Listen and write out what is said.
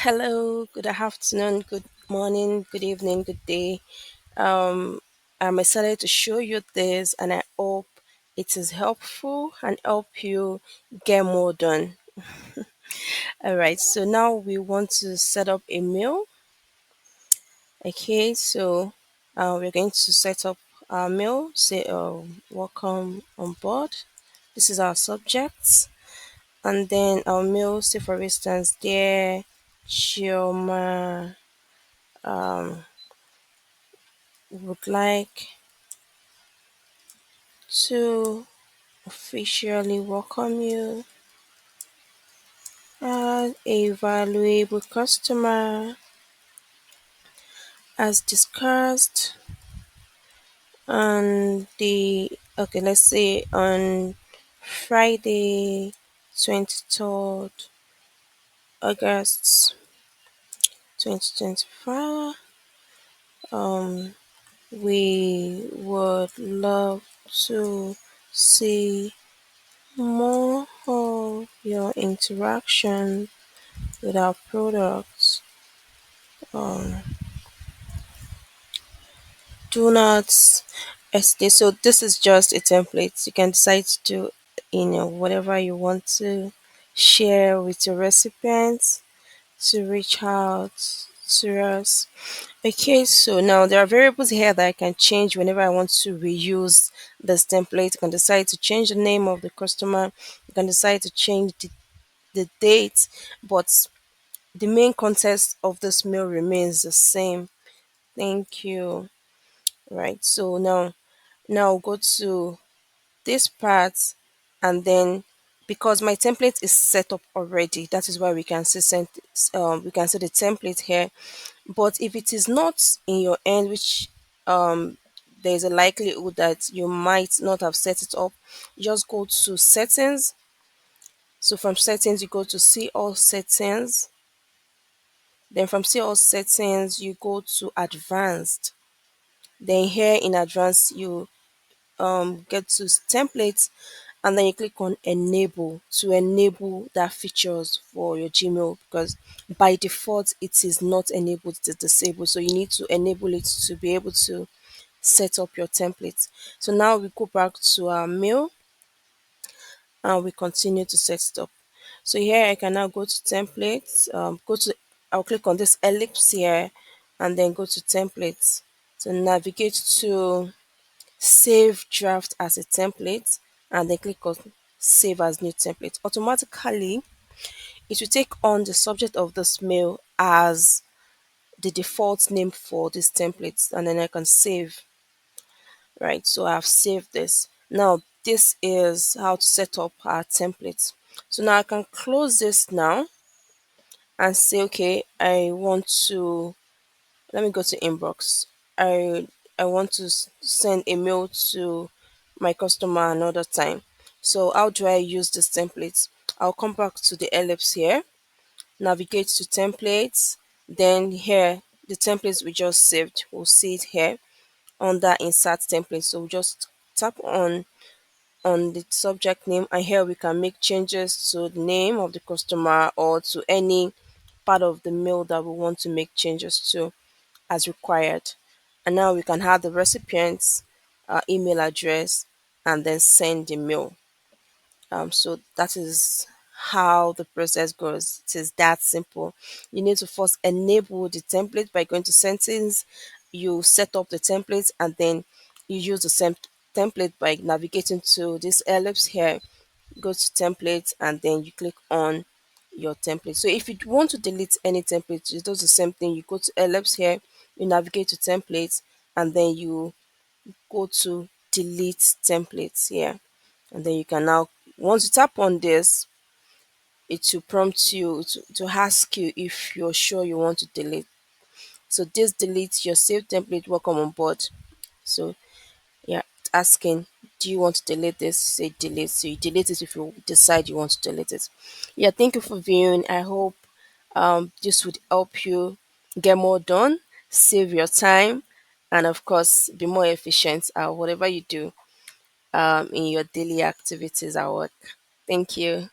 Hello, good afternoon, good morning, good evening, good day. Um, I'm excited to show you this, and I hope it is helpful and help you get more done. All right, so now we want to set up a meal. Okay, so we're going to set up our meal. Say, welcome on board. This is our subject, and then our meal. Say, for instance, dear Chioma, would like to officially welcome you as a valuable customer. As discussed on let's say on Friday 23rd August 2024, we would love to see more of your interaction with our products. Um, do not hesitate. So this is just a template. You can decide to do whatever you want to share with your recipients to reach out to us. Okay, so now there are variables here that I can change whenever I want to reuse this template. You can decide to change the name of the customer. You can decide to change the date, but the main context of this mail remains the same. Thank you. Right. So now go to this part, and then because my template is set up already, that is why we can see the template here. But if it is not in your end, which um there is a likelihood that you might not have set it up, just go to settings. So from settings you go to see all settings. Then from see all settings you go to advanced. Then here in advanced you get to templates, and then you click on enable to enable that features for your Gmail, because by default it is not enabled, it is disabled, so you need to enable it to be able to set up your templates. So now we go back to our mail and we continue to set it up. So here I can now go to templates, I'll click on this ellipse here and then go to templates to navigate to save draft as a template, and then click on save as new template. Automatically it will take on the subject of this mail as the default name for this template, and then I can save. Right, so I've saved this. Now this is how to set up our template. So now I can close this now and say, okay, I want to, let me go to inbox. I want to send a mail to my customer another time. So how do I use this template? I'll come back to the ellipse here, navigate to templates, then here the templates we just saved, we'll see it here under insert template. So we just tap on the subject name, and here we can make changes to the name of the customer or to any part of the mail that we want to make changes to as required. And now we can have the recipient's email address and then send the mail. So that is how the process goes. It is that simple. You need to first enable the template by going to settings. You set up the template, and then you use the same template by navigating to this ellipse here. Go to template, and then you click on your template. So if you want to delete any template, it does the same thing. You go to ellipse here, you navigate to templates, and then you go to delete templates here, and then you can now, once you tap on this, it will prompt you to ask you if you're sure you want to delete. So this deletes your saved template, welcome on board. So yeah, it's asking, do you want to delete this? Say delete. So you delete it if you decide you want to delete it. Yeah, thank you for viewing. I hope this would help you get more done, save your time, and of course be more efficient at whatever you do in your daily activities at work. Thank you.